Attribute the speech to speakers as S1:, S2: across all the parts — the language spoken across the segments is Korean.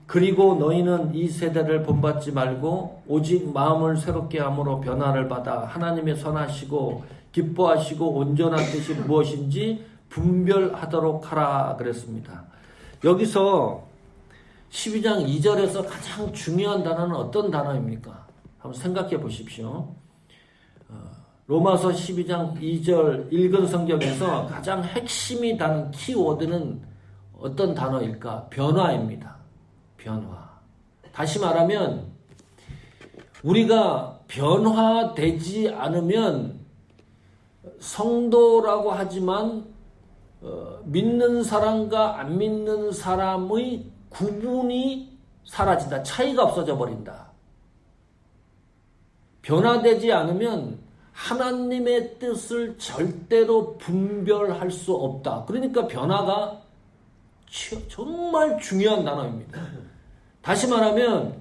S1: 그리고 너희는 이 세대를 본받지 말고 오직 마음을 새롭게 함으로 변화를 받아 하나님의 선하시고 기뻐하시고 온전한 뜻이 무엇인지 분별하도록 하라 그랬습니다. 여기서 12장 2절에서 가장 중요한 단어는 어떤 단어입니까? 한번 생각해 보십시오. 로마서 12장 2절 읽은 성경에서 가장 핵심이 다는 키워드는 어떤 단어일까? 변화입니다. 변화. 다시 말하면 우리가 변화되지 않으면 성도라고 하지만 믿는 사람과 안 믿는 사람의 구분이 사라진다. 차이가 없어져 버린다. 변화되지 않으면 하나님의 뜻을 절대로 분별할 수 없다. 그러니까 변화가 정말 중요한 단어입니다. 다시 말하면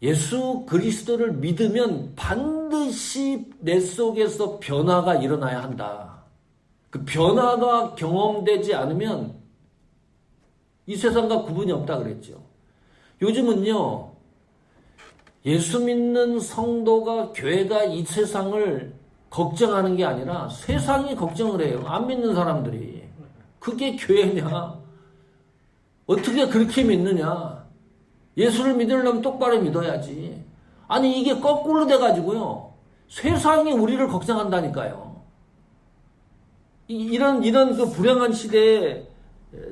S1: 예수 그리스도를 믿으면 반드시 내 속에서 변화가 일어나야 한다. 그 변화가 경험되지 않으면 이 세상과 구분이 없다 그랬죠. 요즘은요, 예수 믿는 성도가, 교회가 이 세상을 걱정하는 게 아니라 세상이 걱정을 해요. 안 믿는 사람들이. 그게 교회냐? 어떻게 그렇게 믿느냐? 예수를 믿으려면 똑바로 믿어야지. 아니, 이게 거꾸로 돼가지고요. 세상이 우리를 걱정한다니까요. 이런 그 불행한 시대에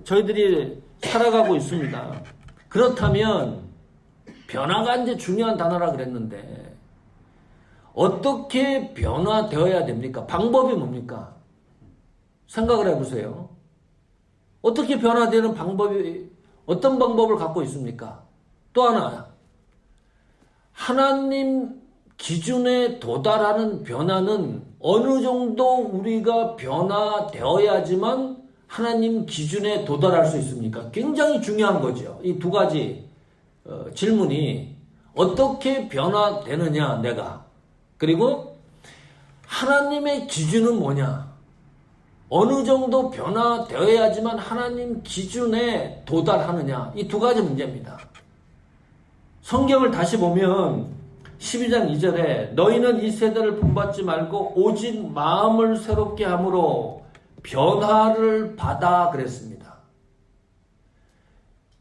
S1: 저희들이 살아가고 있습니다. 그렇다면 변화가 이제 중요한 단어라 그랬는데 어떻게 변화되어야 됩니까? 방법이 뭡니까? 생각을 해보세요. 어떻게 변화되는 방법이, 어떤 방법을 갖고 있습니까? 또 하나, 하나님 기준에 도달하는 변화는 어느 정도 우리가 변화되어야지만 하나님 기준에 도달할 수 있습니까? 굉장히 중요한 거죠. 이 두 가지 질문이 어떻게 변화되느냐 내가, 그리고 하나님의 기준은 뭐냐, 어느 정도 변화되어야지만 하나님 기준에 도달하느냐, 이 두 가지 문제입니다. 성경을 다시 보면 12장 2절에 너희는 이 세대를 본받지 말고 오직 마음을 새롭게 함으로 변화를 받아 그랬습니다.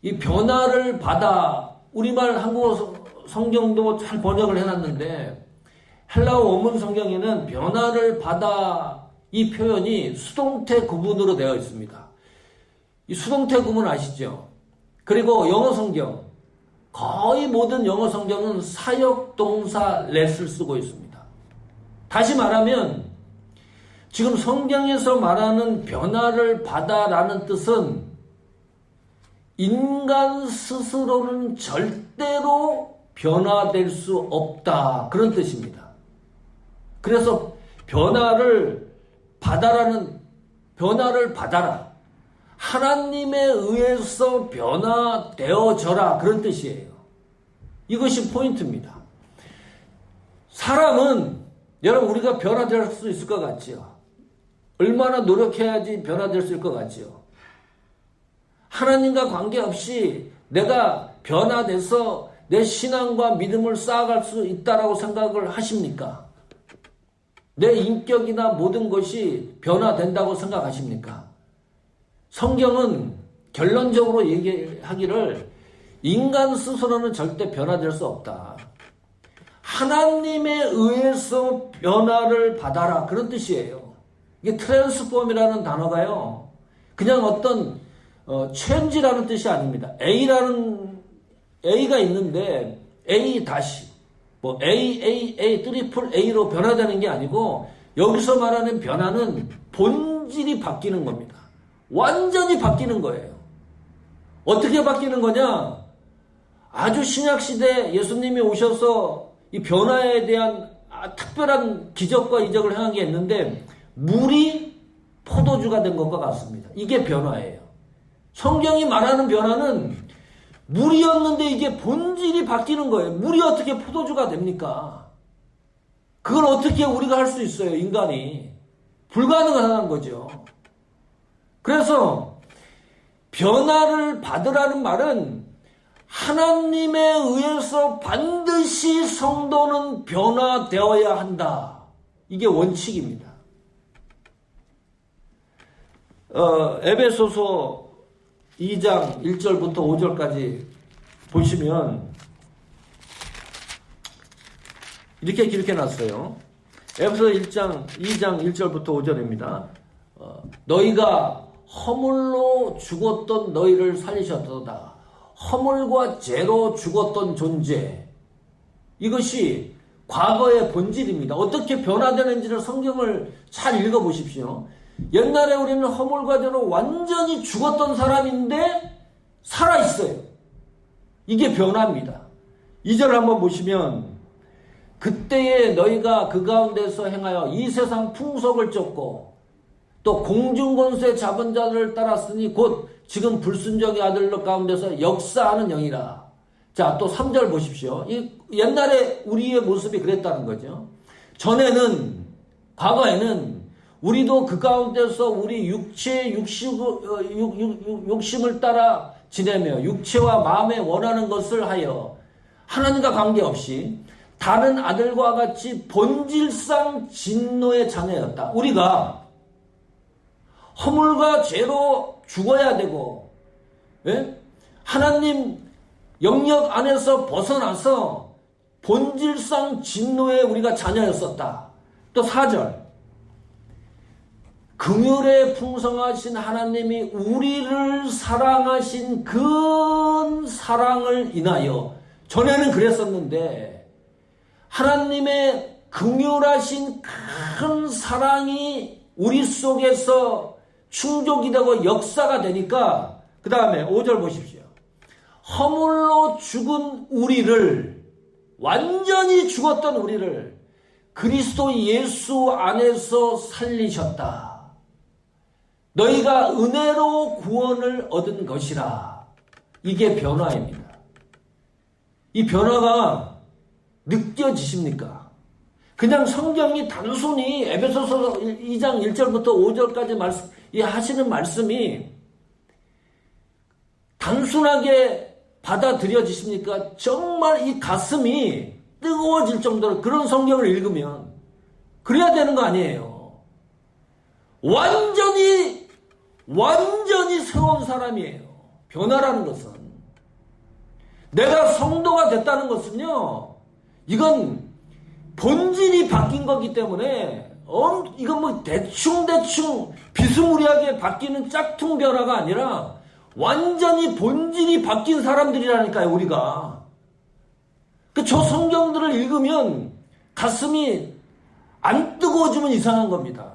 S1: 이 변화를 받아, 우리말 한국어 성경도 잘 번역을 해놨는데 헬라어 원문 성경에는 변화를 받아 이 표현이 수동태 구문으로 되어 있습니다. 이 수동태 구문 아시죠? 그리고 영어 성경, 거의 모든 영어 성경은 사역 동사 let을 쓰고 있습니다. 다시 말하면 지금 성경에서 말하는 변화를 받아라는 뜻은 인간 스스로는 절대로 변화될 수 없다, 그런 뜻입니다. 그래서 변화를 받아라. 하나님에 의해서 변화되어져라, 그런 뜻이에요. 이것이 포인트입니다. 사람은, 여러분, 우리가 변화될 수 있을 것 같지요? 얼마나 노력해야지 변화될 수 있을 것 같지요? 하나님과 관계없이 내가 변화돼서 내 신앙과 믿음을 쌓아갈 수 있다라고 생각을 하십니까? 내 인격이나 모든 것이 변화된다고 생각하십니까? 성경은 결론적으로 얘기하기를 인간 스스로는 절대 변화될 수 없다. 하나님에 의해서 변화를 받아라, 그런 뜻이에요. 이게 트랜스폼이라는 단어가요, 그냥 어떤 체인지라는 뜻이 아닙니다. A가 있는데 A 다시 A 트리플 A로 변화되는 게 아니고, 여기서 말하는 변화는 본질이 바뀌는 겁니다. 완전히 바뀌는 거예요. 어떻게 바뀌는 거냐? 아주 신약시대 예수님이 오셔서 이 변화에 대한 특별한 기적과 이적을 행한 게 있는데 물이 포도주가 된 것과 같습니다. 이게 변화예요. 성경이 말하는 변화는 물이었는데 이게 본질이 바뀌는 거예요. 물이 어떻게 포도주가 됩니까? 그걸 어떻게 우리가 할 수 있어요, 인간이? 불가능한 거죠. 그래서 변화를 받으라는 말은 하나님에 의해서 반드시 성도는 변화되어야 한다. 이게 원칙입니다. 에베소서 2장 1절부터 5절까지 보시면 이렇게 기록해놨어요. 에베소서 2장 1절부터 5절입니다. 너희가 허물로 죽었던 너희를 살리셨도다. 허물과 죄로 죽었던 존재. 이것이 과거의 본질입니다. 어떻게 변화되는지를 성경을 잘 읽어보십시오. 옛날에 우리는 허물과 죄로 완전히 죽었던 사람인데 살아있어요. 이게 변화입니다. 2절 한번 보시면 그때에 너희가 그 가운데서 행하여 이 세상 풍속을 쫓고 또 공중권세 잡은 자들을 따랐으니 곧 지금 불순종의 아들 가운데서 역사하는 영이라. 자, 또 3절 보십시오. 옛날에 우리의 모습이 그랬다는 거죠. 전에는, 과거에는 우리도 그 가운데서 우리 육체의 욕심을 따라 지내며 육체와 마음에 원하는 것을 하여 하나님과 관계없이 다른 아들과 같이 본질상 진노의 자녀였다. 우리가 허물과 죄로 죽어야 되고, 예? 하나님 영역 안에서 벗어나서 본질상 진노의 우리가 자녀였었다. 또 4절. 긍휼에 풍성하신 하나님이 우리를 사랑하신 그 사랑을 인하여, 전에는 그랬었는데 하나님의 긍휼하신 큰 사랑이 우리 속에서 충족이 되고 역사가 되니까, 그 다음에 5절 보십시오. 허물로 죽은 우리를, 완전히 죽었던 우리를 그리스도 예수 안에서 살리셨다. 너희가 은혜로 구원을 얻은 것이라. 이게 변화입니다. 이 변화가 느껴지십니까? 그냥 성경이 단순히 에베소서 2장 1절부터 5절까지 하시는 말씀이 단순하게 받아들여지십니까? 정말 이 가슴이 뜨거워질 정도로 그런 성경을 읽으면 그래야 되는 거 아니에요. 완전히 새로운 사람이에요. 변화라는 것은. 내가 성도가 됐다는 것은요, 이건 본질이 바뀐 거기 때문에 이건 뭐 대충 비스무리하게 바뀌는 짝퉁 변화가 아니라 완전히 본질이 바뀐 사람들이라니까요, 우리가. 저 성경들을 읽으면 가슴이 안 뜨거워지면 이상한 겁니다.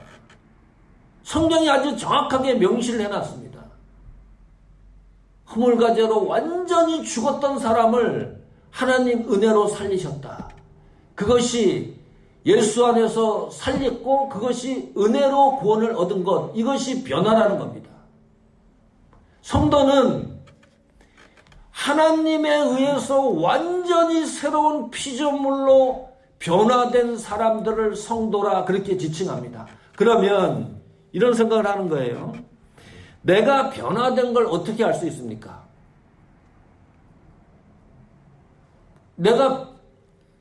S1: 성경이 아주 정확하게 명시를 해놨습니다. 허물과 죄로 완전히 죽었던 사람을 하나님 은혜로 살리셨다. 그것이 예수 안에서 살렸고 그것이 은혜로 구원을 얻은 것, 이것이 변화라는 겁니다. 성도는 하나님에 의해서 완전히 새로운 피조물로 변화된 사람들을 성도라 그렇게 지칭합니다. 그러면 이런 생각을 하는 거예요. 내가 변화된 걸 어떻게 알 수 있습니까? 내가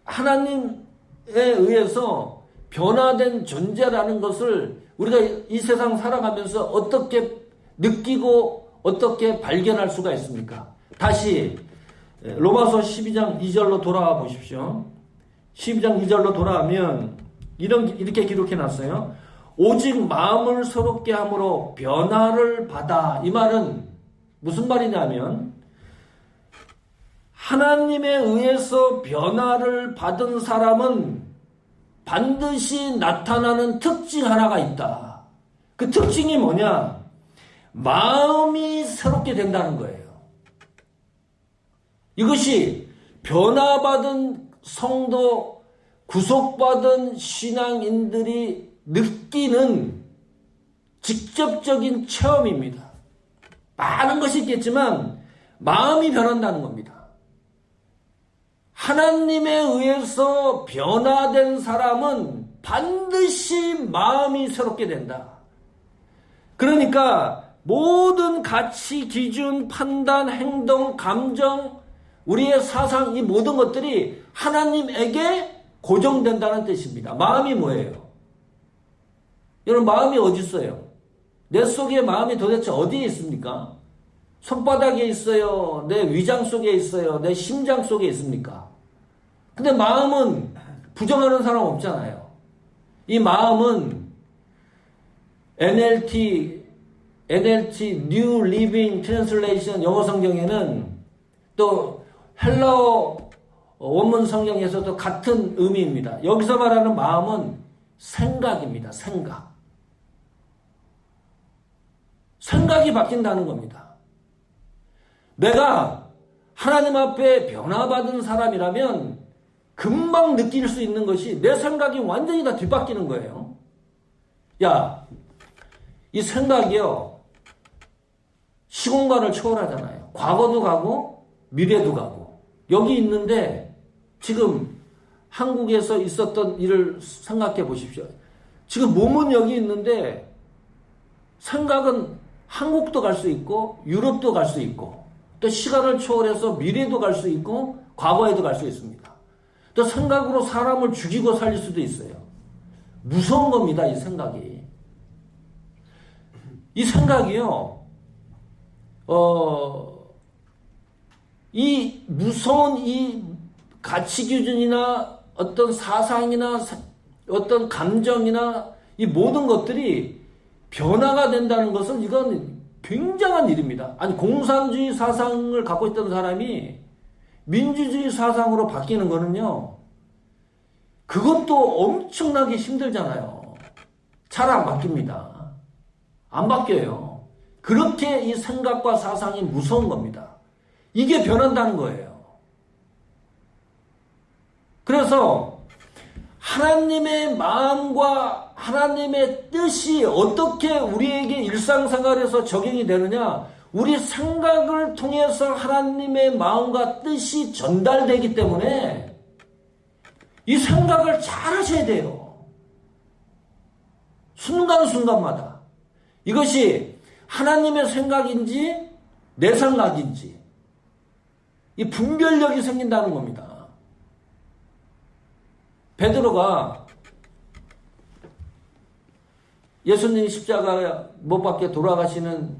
S1: 하나님에 의해서 변화된 존재라는 것을 우리가 이 세상 살아가면서 어떻게 느끼고 어떻게 발견할 수가 있습니까? 다시 로마서 12장 2절로 돌아와 보십시오. 12장 2절로 돌아가면 이렇게 기록해 놨어요. 오직 마음을 새롭게 함으로 변화를 받아. 이 말은 무슨 말이냐면 하나님에 의해서 변화를 받은 사람은 반드시 나타나는 특징 하나가 있다. 그 특징이 뭐냐? 마음이 새롭게 된다는 거예요. 이것이 변화받은 성도, 구속받은 신앙인들이 느끼는 직접적인 체험입니다. 많은 것이 있겠지만 마음이 변한다는 겁니다. 하나님에 의해서 변화된 사람은 반드시 마음이 새롭게 된다. 그러니까 모든 가치, 기준, 판단, 행동, 감정, 우리의 사상, 이 모든 것들이 하나님에게 고정된다는 뜻입니다. 마음이 뭐예요? 여러분, 마음이 어디 있어요? 내 속에 마음이 도대체 어디에 있습니까? 손바닥에 있어요? 내 위장 속에 있어요? 내 심장 속에 있습니까? 근데 마음은 부정하는 사람 없잖아요. 이 마음은 NLT New Living Translation 영어 성경에는 또 헬라어 원문 성경에서도 같은 의미입니다. 여기서 말하는 마음은 생각입니다. 생각이 바뀐다는 겁니다. 내가 하나님 앞에 변화받은 사람이라면 금방 느낄 수 있는 것이 내 생각이 완전히 다 뒤바뀌는 거예요. 야, 이 생각이요, 시공간을 초월하잖아요. 과거도 가고 미래도 가고. 여기 있는데 지금 한국에서 있었던 일을 생각해 보십시오. 지금 몸은 여기 있는데 생각은 한국도 갈 수 있고 유럽도 갈 수 있고 또 시간을 초월해서 미래도 갈 수 있고 과거에도 갈 수 있습니다. 또 생각으로 사람을 죽이고 살릴 수도 있어요. 무서운 겁니다, 이 생각이. 이 생각이요, 이 무서운 이 가치 기준이나 어떤 사상이나 어떤 감정이나 이 모든 것들이 변화가 된다는 것은 이건 굉장한 일입니다. 아니, 공산주의 사상을 갖고 있던 사람이 민주주의 사상으로 바뀌는 거는요, 그것도 엄청나게 힘들잖아요. 잘 안 바뀝니다. 안 바뀌어요. 그렇게 이 생각과 사상이 무서운 겁니다. 이게 변한다는 거예요. 그래서 하나님의 마음과 하나님의 뜻이 어떻게 우리에게 일상생활에서 적용이 되느냐, 우리 생각을 통해서 하나님의 마음과 뜻이 전달되기 때문에 이 생각을 잘 하셔야 돼요. 순간순간마다. 이것이 하나님의 생각인지 내 생각인지 이 분별력이 생긴다는 겁니다. 베드로가 예수님이 십자가 못 박혀 돌아가시는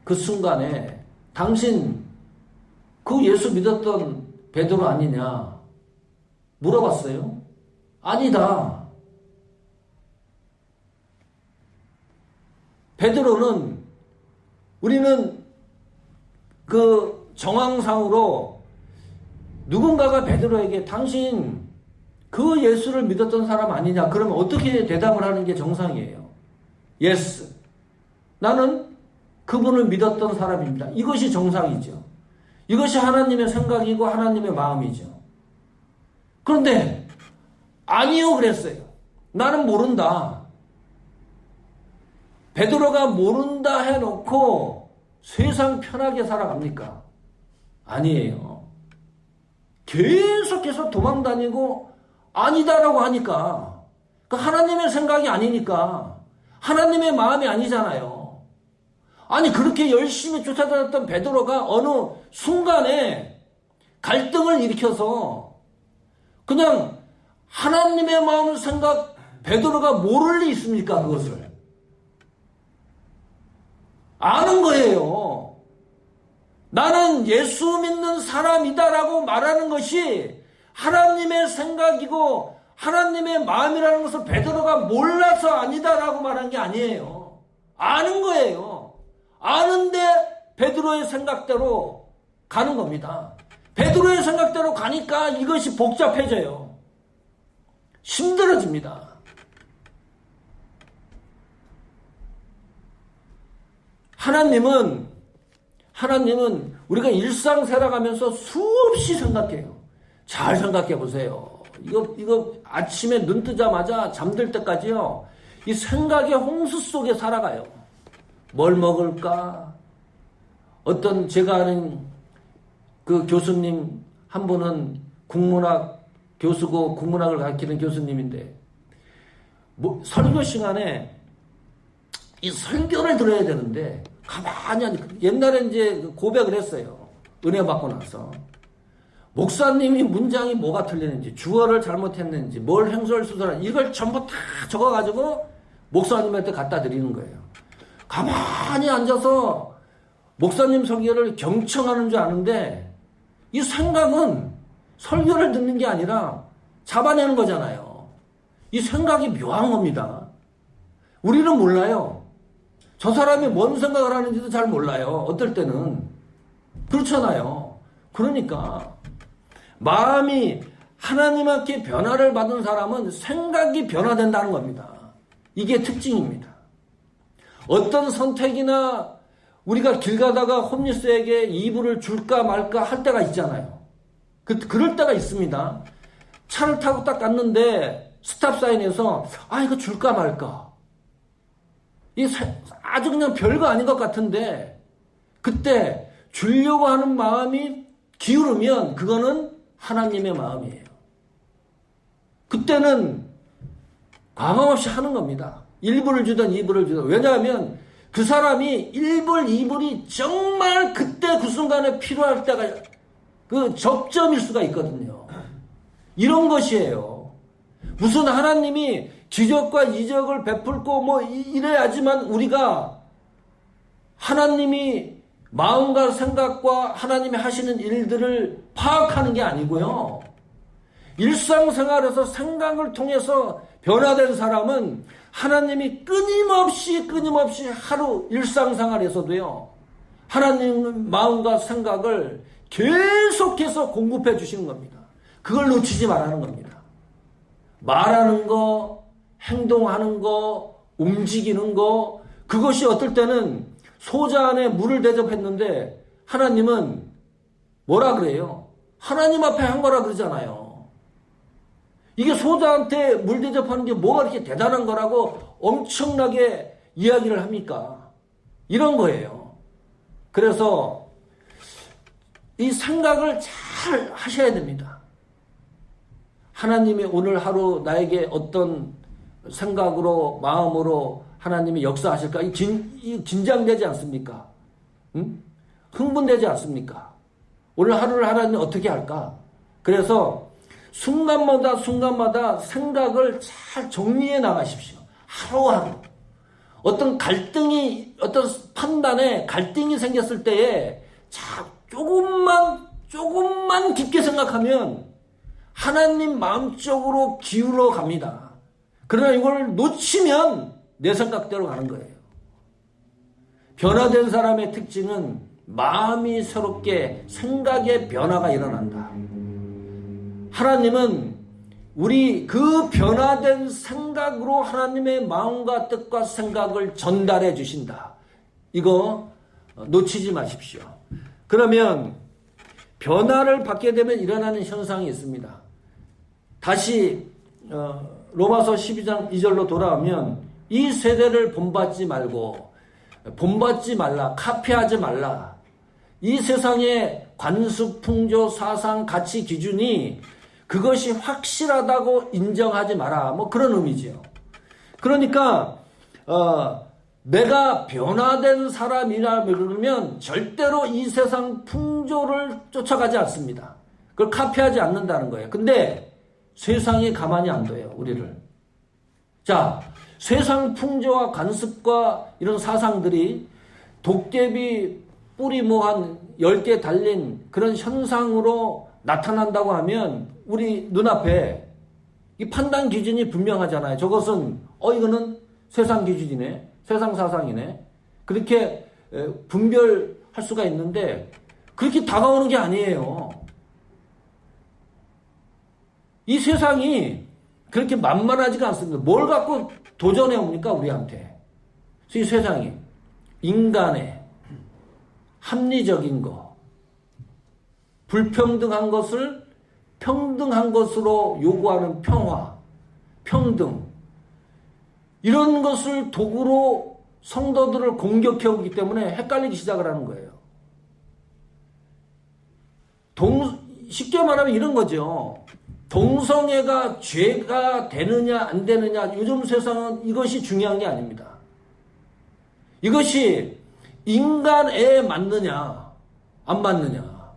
S1: 그 순간에 당신 그 예수 믿었던 베드로 아니냐 물어봤어요. 아니다. 베드로는, 우리는 그 정황상으로 누군가가 베드로에게 당신 그 예수를 믿었던 사람 아니냐, 그러면 어떻게 대답을 하는 게 정상이에요? Yes. 나는 그분을 믿었던 사람입니다. 이것이 정상이죠. 이것이 하나님의 생각이고 하나님의 마음이죠. 그런데 아니요 그랬어요. 나는 모른다. 베드로가 모른다 해놓고 세상 편하게 살아갑니까? 아니에요. 계속해서 도망다니고 아니다라고 하니까, 그 하나님의 생각이 아니니까, 하나님의 마음이 아니잖아요. 아니, 그렇게 열심히 쫓아다녔던 베드로가 어느 순간에 갈등을 일으켜서 그냥 하나님의 마음을 생각, 베드로가 모를 리 있습니까? 그것을 아는 거예요. 나는 예수 믿는 사람이다라고 말하는 것이 하나님의 생각이고 하나님의 마음이라는 것을 베드로가 몰라서 아니다라고 말한 게 아니에요. 아는 거예요. 아는데 베드로의 생각대로 가는 겁니다. 베드로의 생각대로 가니까 이것이 복잡해져요. 힘들어집니다. 하나님은 우리가 일상 살아가면서 수없이 생각해요. 잘 생각해 보세요. 이거 아침에 눈 뜨자마자 잠들 때까지요, 이 생각의 홍수 속에 살아가요. 뭘 먹을까? 어떤 제가 아는 그 교수님 한 분은 국문학 교수고 국문학을 가르치는 교수님인데, 설교 시간에 이 설교를 들어야 되는데 가만히 옛날에 이제 고백을 했어요. 은혜 받고 나서. 목사님이 문장이 뭐가 틀리는지, 주어를 잘못했는지, 뭘 행설수설한 이걸 전부 다 적어가지고 목사님한테 갖다 드리는 거예요. 가만히 앉아서 목사님 설교를 경청하는 줄 아는데 이 생각은 설교를 듣는 게 아니라 잡아내는 거잖아요. 이 생각이 묘한 겁니다. 우리는 몰라요. 저 사람이 뭔 생각을 하는지도 잘 몰라요. 어떨 때는. 그렇잖아요. 그러니까 마음이 하나님께 변화를 받은 사람은 생각이 변화된다는 겁니다. 이게 특징입니다. 어떤 선택이나 우리가 길 가다가 홈리스에게 이불을 줄까 말까 할 때가 있잖아요. 그럴 때가 있습니다. 차를 타고 딱 갔는데 스탑사인에서 이거 줄까 말까. 이게 아주 그냥 별거 아닌 것 같은데 그때 주려고 하는 마음이 기울으면 그거는 하나님의 마음이에요. 그때는 과감없이 하는 겁니다. 1불을 주든 2불을 주든. 왜냐하면 그 사람이 1불, 2불이 정말 그때 그 순간에 필요할 때가 그 접점일 수가 있거든요. 이런 것이에요. 무슨 하나님이 기적과 이적을 베풀고 뭐 이래야지만 우리가 하나님이 마음과 생각과 하나님이 하시는 일들을 파악하는 게 아니고요. 일상생활에서 생각을 통해서 변화된 사람은 하나님이 끊임없이 하루 일상생활에서도요. 하나님 마음과 생각을 계속해서 공급해 주시는 겁니다. 그걸 놓치지 말라는 겁니다. 말하는 거, 행동하는 거, 움직이는 거, 그것이 어떨 때는 소자 안에 물을 대접했는데 하나님은 뭐라 그래요? 하나님 앞에 한 거라 그러잖아요. 이게 소자한테 물 대접하는 게 뭐가 이렇게 대단한 거라고 엄청나게 이야기를 합니까? 이런 거예요. 그래서 이 생각을 잘 하셔야 됩니다. 하나님이 오늘 하루 나에게 어떤 생각으로, 마음으로 하나님이 역사하실까? 긴장되지 않습니까? 응? 흥분되지 않습니까? 오늘 하루를 하나님이 어떻게 할까? 그래서 순간마다 생각을 잘 정리해 나가십시오. 하루하루. 어떤 갈등이, 어떤 판단에 갈등이 생겼을 때에 조금만 깊게 생각하면 하나님 마음 쪽으로 기울어 갑니다. 그러나 이걸 놓치면 내 생각대로 가는 거예요. 변화된 사람의 특징은 마음이 새롭게 생각의 변화가 일어난다. 하나님은 우리 그 변화된 생각으로 하나님의 마음과 뜻과 생각을 전달해 주신다. 이거 놓치지 마십시오. 그러면 변화를 받게 되면 일어나는 현상이 있습니다. 다시 로마서 12장 2절로 돌아오면 이 세대를 본받지 말고 본받지 말라, 카피하지 말라. 이 세상의 관습, 풍조, 사상, 가치, 기준이 그것이 확실하다고 인정하지 마라. 뭐 그런 의미죠. 그러니까 내가 변화된 사람이라 그러면 절대로 이 세상 풍조를 쫓아가지 않습니다. 그걸 카피하지 않는다는 거예요. 근데 세상이 가만히 안 둬요, 우리를. 자, 세상 풍조와 관습과 이런 사상들이 도깨비 뿔이 뭐 한 10개 달린 그런 현상으로 나타난다고 하면 우리 눈앞에 이 판단 기준이 분명하잖아요. 저것은 이거는 세상 기준이네, 세상 사상이네. 그렇게 분별할 수가 있는데 그렇게 다가오는 게 아니에요. 이 세상이 그렇게 만만하지가 않습니다. 뭘 갖고 도전해 옵니까, 우리한테? 이 세상이 인간의 합리적인 거, 불평등한 것을 평등한 것으로 요구하는 평화, 평등, 이런 것을 도구로 성도들을 공격해 오기 때문에 헷갈리기 시작을 하는 거예요. 쉽게 말하면 이런 거죠. 동성애가 죄가 되느냐 안 되느냐, 요즘 세상은 이것이 중요한 게 아닙니다. 이것이 인간애에 맞느냐 안 맞느냐,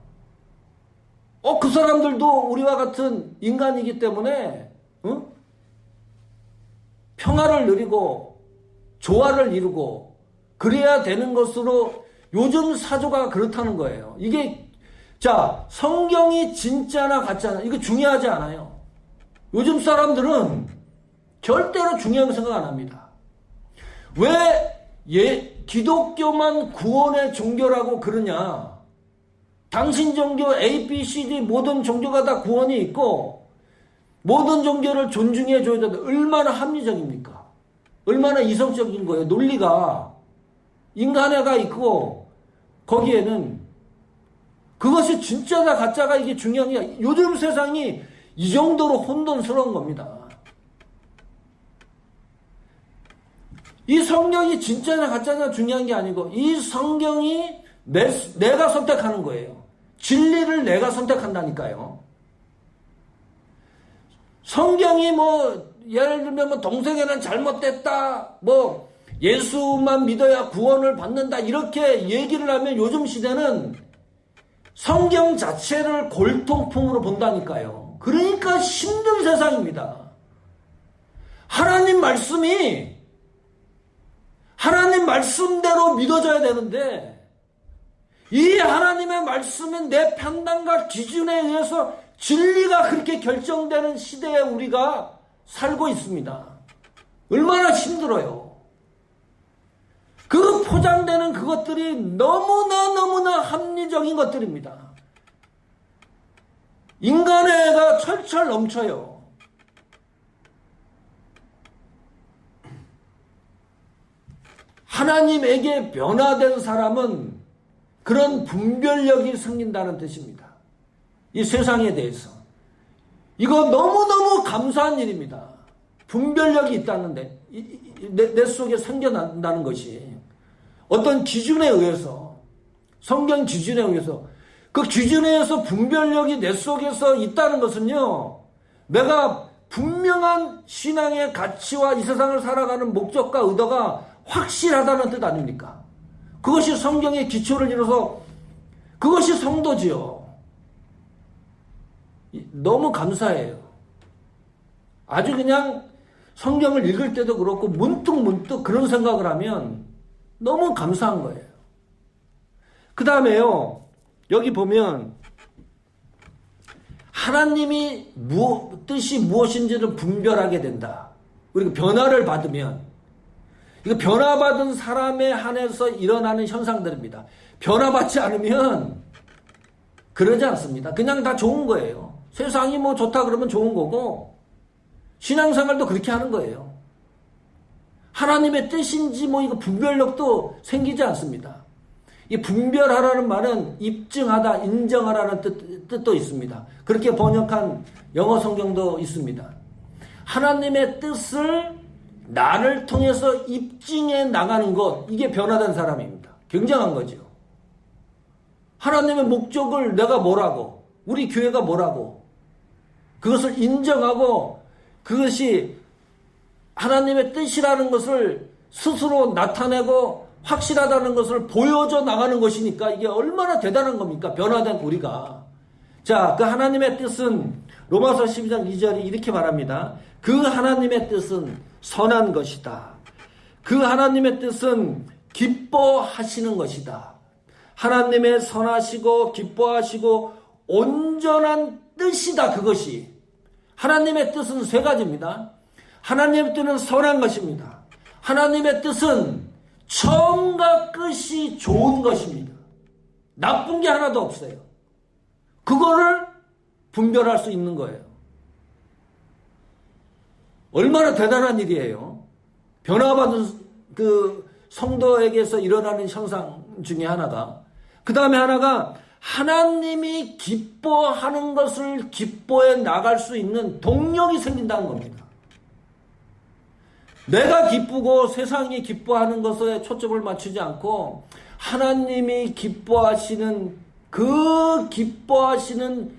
S1: 사람들도 우리와 같은 인간이기 때문에 평화를 누리고 조화를 이루고 그래야 되는 것으로 요즘 사조가 그렇다는 거예요. 이게 자, 성경이 진짜나 가짜나 이거 중요하지 않아요. 요즘 사람들은 절대로 중요한 생각 안 합니다. 왜 기독교만 구원의 종교라고 그러냐? 당신 종교 A, B, C, D 모든 종교가 다 구원이 있고 모든 종교를 존중해 줘야 된다. 얼마나 합리적입니까? 얼마나 이성적인 거예요. 논리가 인간애가 있고 거기에는 그것이 진짜다 가짜가 이게 중요한 게 아니라 요즘 세상이 이 정도로 혼돈스러운 겁니다. 이 성경이 진짜냐 가짜냐 중요한 게 아니고 이 성경이 내가 선택하는 거예요. 진리를 내가 선택한다니까요. 성경이 예를 들면 동생애는 잘못됐다, 예수만 믿어야 구원을 받는다 이렇게 얘기를 하면 요즘 시대는 성경 자체를 골통품으로 본다니까요. 그러니까 힘든 세상입니다. 하나님 말씀대로 믿어져야 되는데 이 하나님의 말씀은 내 판단과 기준에 의해서 진리가 그렇게 결정되는 시대에 우리가 살고 있습니다. 얼마나 힘들어요. 그 포장되는 그것들이 너무나 합리적인 것들입니다. 인간의 애가 철철 넘쳐요. 하나님에게 변화된 사람은 그런 분별력이 생긴다는 뜻입니다. 이 세상에 대해서. 이거 너무너무 감사한 일입니다. 분별력이 있다는데 내 속에 생겨난다는 것이 어떤 기준에 의해서 성경 기준에 의해서 그 기준에 의해서 분별력이 내 속에서 있다는 것은요 내가 분명한 신앙의 가치와 이 세상을 살아가는 목적과 의도가 확실하다는 뜻 아닙니까? 그것이 성경의 기초를 이뤄서 그것이 성도지요. 너무 감사해요. 아주 그냥 성경을 읽을 때도 그렇고 문득 그런 생각을 하면 너무 감사한 거예요. 그 다음에요. 여기 보면 하나님이 뜻이 무엇인지를 분별하게 된다. 우리가 변화를 받으면 이거 변화받은 사람에 한해서 일어나는 현상들입니다. 변화받지 않으면 그러지 않습니다. 그냥 다 좋은 거예요. 세상이 좋다 그러면 좋은 거고 신앙생활도 그렇게 하는 거예요. 하나님의 뜻인지 이거 분별력도 생기지 않습니다. 이 분별하라는 말은 입증하다, 인정하라는 뜻도 있습니다. 그렇게 번역한 영어 성경도 있습니다. 하나님의 뜻을 나를 통해서 입증해 나가는 것, 이게 변화된 사람입니다. 굉장한 거죠. 하나님의 목적을 내가 뭐라고, 우리 교회가 뭐라고, 그것을 인정하고 그것이 하나님의 뜻이라는 것을 스스로 나타내고 확실하다는 것을 보여줘 나가는 것이니까 이게 얼마나 대단한 겁니까? 변화된 우리가. 자, 그 하나님의 뜻은 로마서 12장 2절이 이렇게 말합니다. 그 하나님의 뜻은 선한 것이다. 그 하나님의 뜻은 기뻐하시는 것이다. 하나님의 선하시고 기뻐하시고 온전한 뜻이다. 그것이. 하나님의 뜻은 세 가지입니다. 하나님의 뜻은 선한 것입니다. 하나님의 뜻은 처음과 끝이 좋은 것입니다. 나쁜 게 하나도 없어요. 그거를 분별할 수 있는 거예요. 얼마나 대단한 일이에요. 변화받은 그 성도에게서 일어나는 현상 중에 하나가. 그 다음에 하나가 하나님이 기뻐하는 것을 기뻐해 나갈 수 있는 동력이 생긴다는 겁니다. 내가 기쁘고 세상이 기뻐하는 것에 초점을 맞추지 않고 하나님이 기뻐하시는 그 기뻐하시는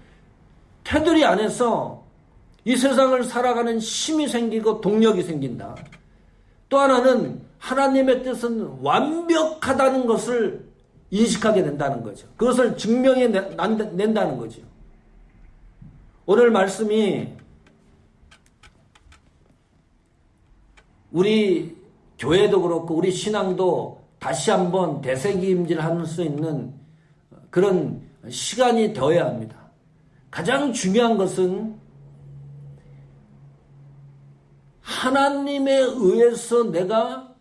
S1: 테두리 안에서 이 세상을 살아가는 힘이 생기고 동력이 생긴다. 또 하나는 하나님의 뜻은 완벽하다는 것을 인식하게 된다는 거죠. 그것을 증명해 낸다는 거죠. 오늘 말씀이 우리 교회도 그렇고 우리 신앙도 다시 한번 되새김질할 수 있는 그런 시간이 되어야 합니다. 가장 중요한 것은 하나님에 의해서 내가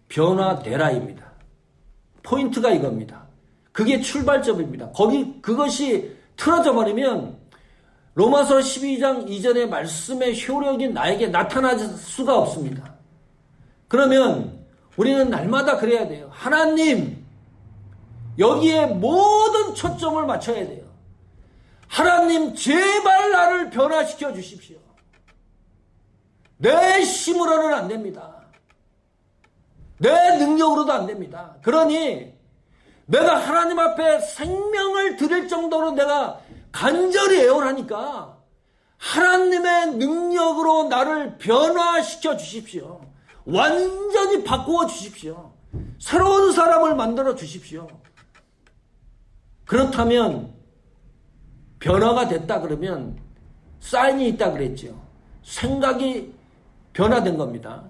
S1: 변화되라입니다. 포인트가 이겁니다. 그게 출발점입니다. 그것이 틀어져 버리면 로마서 12장 이전의 말씀의 효력이 나에게 나타날 수가 없습니다. 그러면 우리는 날마다 그래야 돼요. 하나님, 여기에 모든 초점을 맞춰야 돼요. 하나님, 제발 나를 변화시켜 주십시오. 내 힘으로는 안 됩니다. 내 능력으로도 안 됩니다. 그러니 내가 하나님 앞에 생명을 드릴 정도로 내가 간절히 애원하니까 하나님의 능력으로 나를 변화시켜 주십시오. 완전히 바꾸어 주십시오. 새로운 사람을 만들어 주십시오. 그렇다면 변화가 됐다 그러면 사인이 있다 그랬죠. 생각이 변화된 겁니다.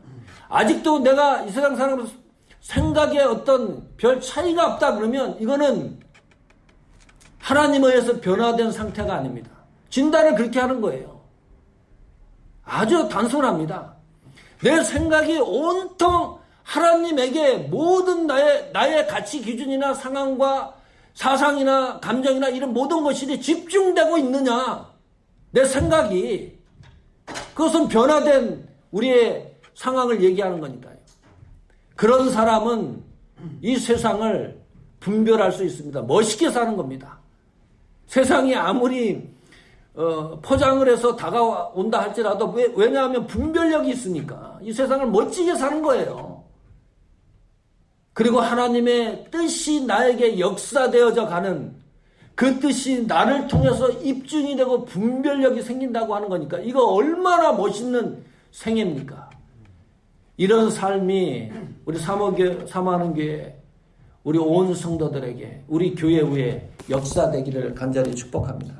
S1: 아직도 내가 이 세상 사람으로서 생각에 어떤 별 차이가 없다 그러면 이거는 하나님에 의해서 변화된 상태가 아닙니다. 진단을 그렇게 하는 거예요. 아주 단순합니다. 내 생각이 온통 하나님에게 모든 나의 가치 기준이나 상황과 사상이나 감정이나 이런 모든 것이 집중되고 있느냐. 내 생각이. 그것은 변화된 우리의 상황을 얘기하는 거니까요. 그런 사람은 이 세상을 분별할 수 있습니다. 멋있게 사는 겁니다. 세상이 아무리 포장을 해서 다가온다 할지라도 왜냐하면 분별력이 있으니까 이 세상을 멋지게 사는 거예요. 그리고 하나님의 뜻이 나에게 역사되어져 가는 그 뜻이 나를 통해서 입증이 되고 분별력이 생긴다고 하는 거니까 이거 얼마나 멋있는 생애입니까? 이런 삶이 우리 사모하는 교회 우리 온 성도들에게 우리 교회 위에 역사되기를 간절히 축복합니다.